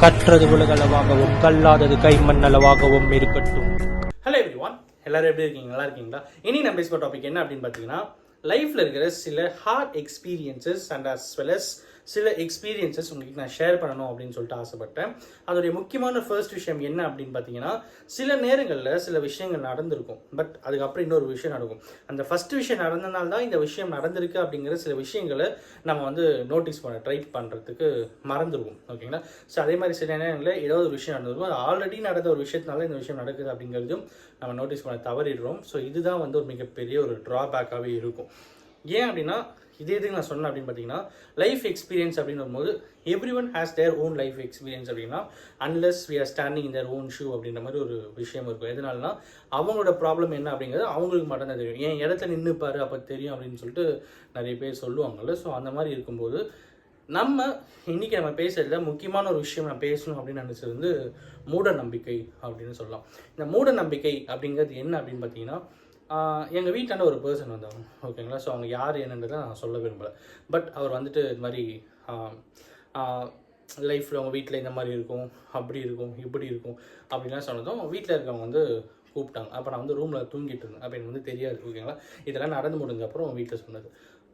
கற்றது உலகளவாகவும் கல்லாதது கைமண் அளவாகவும் இருக்கட்டும். Hello everyone, எல்லாரும் எப்படி இருக்கீங்க? நல்லா இருக்கீங்களா? இனி நம்ம பேசுகிற டாபிக் என்ன அப்படின்னு பார்த்தீங்கன்னா, லைஃப்பில் இருக்கிற சில hard experiences and as well as சில எக்ஸ்பீரியன்சஸ் உங்களுக்கு நான் ஷேர் பண்ணணும் அப்படின்னு சொல்லிட்டு ஆசைப்பட்டேன். அதோடைய முக்கியமான ஃபர்ஸ்ட் விஷயம் என்ன அப்படின்னு பார்த்தீங்கன்னா, சில நேரங்களில் சில விஷயங்கள் நடந்திருக்கும், பட் அதுக்கப்புறம் இன்னொரு விஷயம் நடக்கும். அந்த ஃபர்ஸ்ட் விஷயம் நடந்தனால தான் இந்த விஷயம் நடந்திருக்கு அப்படிங்கிற சில விஷயங்களை நம்ம வந்து நோட்டீஸ் பண்ண ட்ரை பண்ணுறதுக்கு மறந்துருக்கும். ஓகேங்களா? ஸோ அதே மாதிரி சில நேரங்களில் ஏதாவது ஒரு விஷயம் நடந்திருக்கும், அது ஆல்ரெடி நடந்த ஒரு விஷயத்தினால இந்த விஷயம் நடக்குது அப்படிங்கிறதும் நம்ம நோட்டீஸ் பண்ண தவறிடுறோம். ஸோ இதுதான் வந்து ஒரு மிகப்பெரிய ஒரு ட்ராபேக்காகவே இருக்கும். ஏன் அப்படின்னா, இதுக்கு நான் சொன்னேன் அப்படின்னு பார்த்தீங்கன்னா, லைஃப் எக்ஸ்பீரியன்ஸ் அப்படின்னு வரும்போது everyone has their own life experience அப்படின்னா, unless we are standing in their own shoe அப்படின்ற மாதிரி ஒரு விஷயம் இருக்கும். எதனாலனா அவங்களோட ப்ராப்ளம் என்ன அப்படிங்கிறது அவங்களுக்கு மட்டும்தான் தெரியும். ஏன் இடத்துல நின்றுப்பாரு அப்போ தெரியும் அப்படின்னு சொல்லிட்டு நிறைய பேர் சொல்லுவாங்கள்ல. ஸோ அந்த மாதிரி இருக்கும்போது நம்ம இன்றைக்கி நம்ம பேசுகிறதுல முக்கியமான ஒரு விஷயம் நான் பேசணும் அப்படின்னு நினச்சது வந்து மூட நம்பிக்கை அப்படின்னு சொல்லலாம். இந்த மூட நம்பிக்கை அப்படிங்கிறது என்ன அப்படின்னு பார்த்தீங்கன்னா, எங்கள் வீட்டாண்ட ஒரு பர்சன் வந்தாங்க. ஓகேங்களா? ஸோ அவங்க யார் என்னன்றதை நான் சொல்ல விரும்பலை. பட் அவர் வந்துட்டு இது மாதிரி லைஃப்பில் அவங்க வீட்டில் இந்த மாதிரி இருக்கும், அப்படி இருக்கும், இப்படி இருக்கும் அப்படின்லாம் சொன்னதும் வீட்டில் இருக்கவங்க வந்து கூப்பிட்டாங்க. அப்போ நான் வந்து ரூமில் தூங்கிட்டு இருந்தேன். அப்போ எனக்கு வந்து தெரியாது. ஓகேங்களா? இதெல்லாம் நடந்து முடிஞ்சப்பறம் வீட்டில் சொன்னது.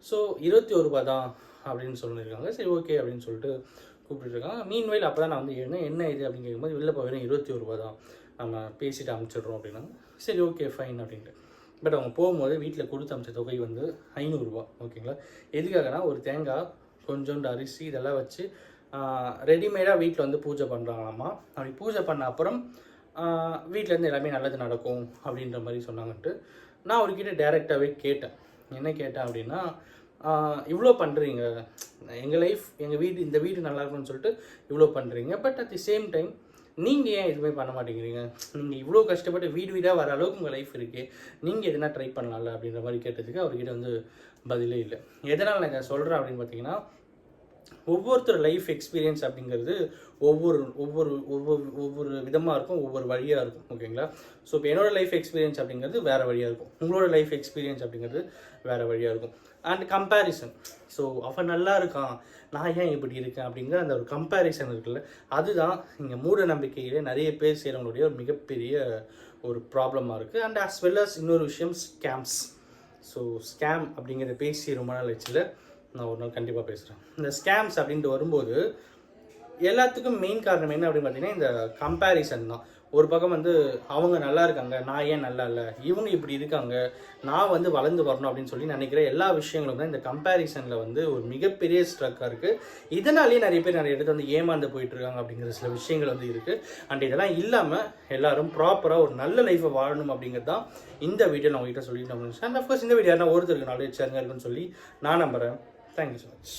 ஸோ 21 ரூபா தான் அப்படின்னு சொல்லியிருக்காங்க. சரி ஓகே அப்படின்னு சொல்லிட்டு கூப்பிட்டுருக்காங்க. மீன்வெயில் அப்போ தான் நான் வந்து என்ன இது அப்படின்னு கேட்கும்போது, வெளில போய் வெறும் 21 ரூபா தான், நம்ம பேசிட்டு அனுப்பிச்சிடுறோம் அப்படின்னாங்க. சரி ஓகே ஃபைன் அப்படின்ட்டு. பட் அவங்க போகும்போது வீட்டில் கொடுத்து அனுப்பிச்ச தொகை வந்து 500 ரூபா. ஓகேங்களா? எதுக்காகனா ஒரு தேங்காய், கொஞ்சோண்டு அரிசி இதெல்லாம் வச்சு ரெடிமேடாக வீட்டில் வந்து பூஜை பண்ணுறாங்களாமா. அப்படி பூஜை பண்ண அப்புறம் வீட்டிலேருந்து எல்லாமே நல்லது நடக்கும் அப்படின்ற மாதிரி சொன்னாங்கன்ட்டு நான் அவர்கிட்ட டைரெக்டாகவே கேட்டேன். என்ன கேட்டேன் அப்படின்னா, இவ்வளோ பண்ணுறீங்க, எங்கள் லைஃப் எங்கள் வீடு இந்த வீடு நல்லா இருக்குன்னு சொல்லிட்டு இவ்வளோ பண்ணுறீங்க, but at the same time நீங்கள் ஏன் எதுவுமே பண்ண மாட்டேங்கிறீங்க? நீங்கள் இவ்வளோ கஷ்டப்பட்டு வீடு வீடாக வர அளவுக்கு உங்கள் லைஃப் இருக்குது, நீங்கள் எதுனா ட்ரை பண்ணலாம்ல அப்படின்ற மாதிரி கேட்டதுக்கு அவர்கிட்ட வந்து பதிலே இல்லை. எதனால் நான் இதை சொல்கிறேன் அப்படின்னு பார்த்தீங்கன்னா, ஒவ்வொருத்தர் லைஃப் எக்ஸ்பீரியன்ஸ் அப்படிங்கிறது ஒவ்வொரு ஒவ்வொரு ஒவ்வொரு ஒவ்வொரு விதமாக இருக்கும், ஒவ்வொரு வழியாக இருக்கும். ஓகேங்களா? ஸோ இப்போ என்னோடய லைஃப் எக்ஸ்பீரியன்ஸ் அப்படிங்கிறது வேறு வழியாக இருக்கும், உங்களோட லைஃப் எக்ஸ்பீரியன்ஸ் அப்படிங்கிறது வேறு வழியாக இருக்கும். அண்ட் கம்பேரிசன், ஸோ அவன் நல்லா இருக்கான், நான் ஏன் இப்படி இருக்கேன் அப்படிங்கிற அந்த ஒரு கம்பேரிசன் இருக்குல்ல, அதுதான் இங்கே மூட நம்பிக்கையிலே நிறைய பேர் செய்கிறவங்களுடைய ஒரு மிகப்பெரிய ஒரு ப்ராப்ளமாக இருக்குது. அண்ட் ஆஸ் வெல் அஸ் இன்னொரு விஷயம் ஸ்கேம்ஸ். ஸோ ஸ்கேம் அப்படிங்கிற பேசி ரொம்ப நாள் வச்சுல நான் ஒரு நாள் கண்டிப்பாக பேசுகிறேன். இந்த ஸ்கேம்ஸ் அப்படின்ட்டு வரும்போது எல்லாத்துக்கும் மெயின் காரணம் என்ன அப்படின்னு பார்த்தீங்கன்னா, இந்த கம்பேரிசன் தான். ஒரு பக்கம் வந்து அவங்க நல்லா இருக்காங்க, நான் ஏன் நல்லா இல்லை, இவங்க இப்படி இருக்காங்க, நான் வந்து வளர்ந்து வரணும் அப்படின்னு சொல்லி நினைக்கிற எல்லா விஷயங்களும் தான் இந்த கம்பேரிசனில் வந்து ஒரு மிகப்பெரிய ஸ்ட்ரக்காக இருக்குது. இதனாலேயே நிறைய பேர் நிறைய இடத்துல வந்து ஏமாந்து போயிட்டுருக்காங்க அப்படிங்கிற சில விஷயங்கள் வந்து இருக்குது. அண்ட் இதெல்லாம் இல்லாமல் எல்லாரும் ப்ராப்பராக ஒரு நல்ல லைஃப்பை வாழணும் அப்படிங்கிறது தான் இந்த வீடியோ நான் உங்ககிட்ட சொல்லிட்டு நான். அண்ட் அஃப்கோர்ஸ் இந்த வீடியோ யாருன்னா ஒருத்தருக்கு நாலேஜ் சேருங்க இருக்குன்னு சொல்லி நான் நம்புகிறேன். Thank you so much.